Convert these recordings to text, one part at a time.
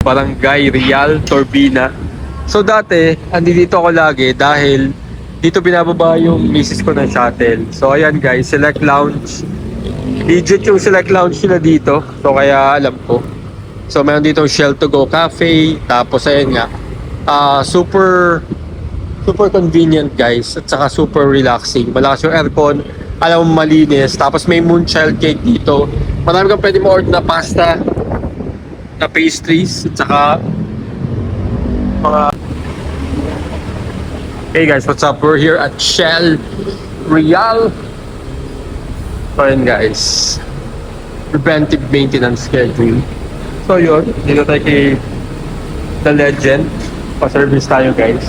Barangay Real, Turbina. So dati, andito ako lagi dahil dito binababa yung misis ko ng shuttle. So ayan guys, select lounge. Legit yung select lounge nila dito. So kaya alam ko. So meron dito Shell to Go Cafe. Tapos ayan nga, super convenient guys. At saka super relaxing. Malakas yung aircon. Alam mo, malinis. Tapos may moonchild cake dito. Marami kang pwede ma-order na pasta, na pastries, at saka mga... Hey guys, what's up? We're here at Shell Real. So yun guys, preventive maintenance schedule. So yun, dito tayo kay The Legend. Pa-service tayo guys.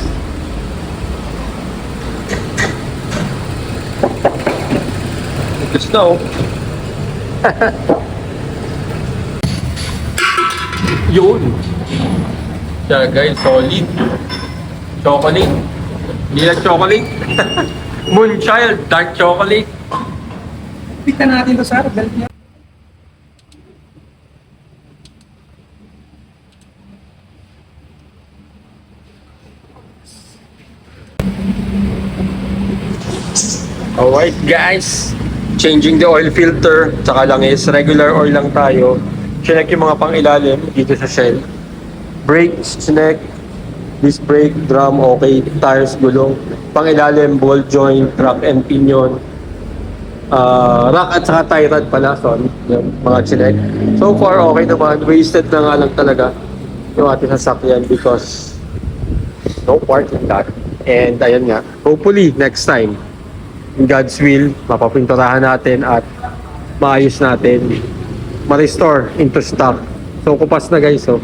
The snow. Yun. Siya guys, solid. Chocolate. Hindi lang chocolate. Moonchild, dark chocolate. Tignan natin to sa belt niya. Alright guys, changing the oil filter. Tsaka lang is regular oil lang tayo. Chinek yung mga pang-ilalim dito sa Shell. Brakes, chinek. Disc brake, drum, okay. Tires, gulong. Pang-ilalim, ball joint, track and pinion. Rack at saka tie rod pala, sorry. Yung mga chinek. So far, okay naman. Wasted na nga lang talaga yung ating sasakyan because no parking lot. And ayan nga, hopefully next time, in God's will, mapapinturahan natin at maayos natin, ma-restore into stock. So kupas na guys, oh.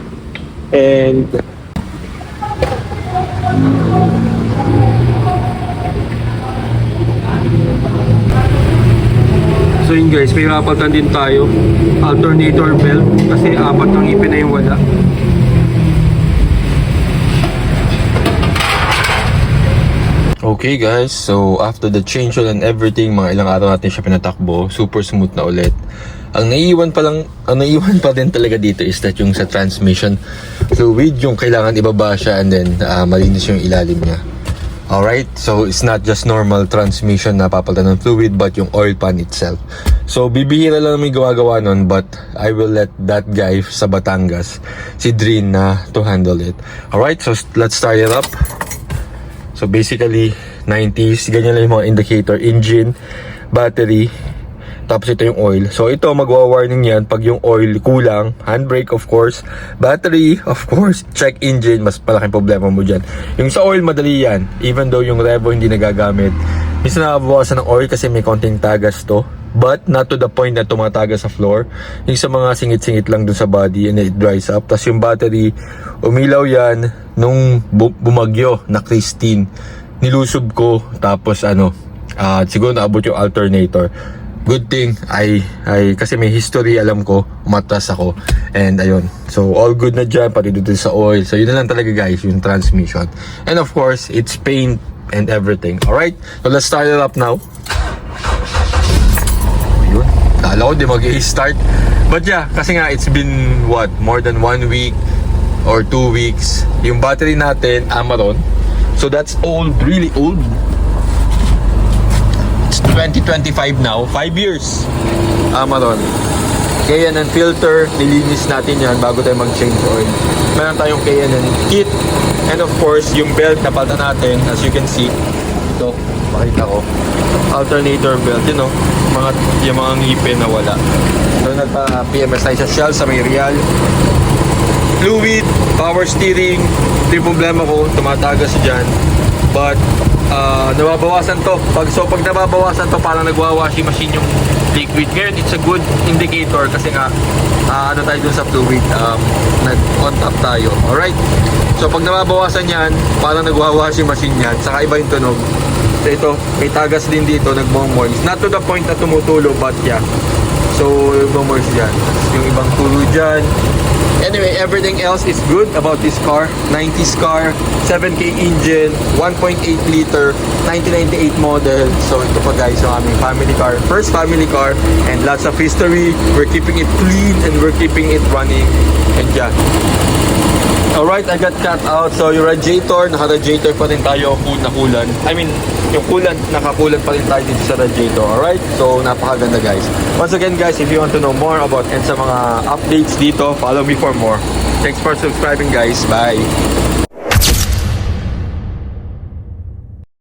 And so yun guys, may rapatan din tayo, alternator belt, kasi apat ng ipin na yung wala. Okay guys, so after the change oil and everything, mga ilang araw natin siya pinatakbo, super smooth na ulit. Ang naiiwan pa din talaga dito is that yung sa transmission fluid, yung kailangan ibaba siya and then malinis yung ilalim niya. Alright, so it's not just normal transmission na papalitan ng fluid but yung oil pan itself. So bibihira lang may gawa-gawa nun, but I will let that guy sa Batangas, si Drin, na to handle it. Alright, so let's start it up. So basically 90s, ganyan lang yung mga indicator: engine, battery, tapos ito yung oil. So ito, magwa-warning yan pag yung oil kulang. Handbrake of course, battery of course, check engine, mas malaking problema mo dyan. Yung sa oil, madali yan, even though yung revo hindi nagagamit. Minsan nakabawasan ng oil kasi may konting tagas to, but not to the point na tumatagas sa floor. Yung sa mga singit-singit lang dun sa body and it dries up. Tapos yung battery, umilaw yan nung bumagyo na Christine. Nilusob ko, tapos siguro naabot yung alternator. Good thing ay kasi may history, alam ko, umatras ako. And ayun, so all good na dyan, pati dito sa oil. So yun na lang talaga guys, yung transmission. And of course, it's paint and everything. Alright, so let's start it up now. Ayun, kala ko di mag-i-start. But yeah, kasi nga it's been what, more than 1 week or 2 weeks. Yung battery natin, Amaron. So that's old, really old. 2025 now, 5 years. Amaron. K&N filter, nilinis natin yan bago tayo mag-change oil. Meron tayong K&N kit. And of course, yung belt na palitan natin, as you can see, ito, makita ko, alternator belt, you know, yung mga ngipin na wala. So nagpa-PMS tayo sa Shell, sa may Real. Fluid, power steering, ito yung problema ko, tumatagas dyan. But nababawasan to. Pag nababawasan to, parang nagwa-washing machine yung liquid. Ngayon, it's a good indicator kasi nga tayo dun sa fluid, nag-on top tayo. Alright? So pag nababawasan yan, parang nagwa-washing machine yan. Saka iba yung tunog. So ito, may tagas din dito, nagmo-moist. Not to the point na tumutulo, but yeah. So, nagmo-moist dyan. Yung ibang tulo dyan. Anyway, everything else is good about this car. 90s car, 7K engine, 1.8 liter, 1998 model. So ito pa guys, yung aming family car, first family car, and lots of history. We're keeping it clean and we're keeping it running. And yeah, Alright, I got cut out. So yung radiator, naka-radiator pa rin tayo nakulan. I mean, yung coolant, nakakulan pa rin tayo dito sa radiator. Alright? So napakaganda guys. Once again guys, if you want to know more about and sa mga updates dito, follow me for more. Thanks for subscribing guys. Bye!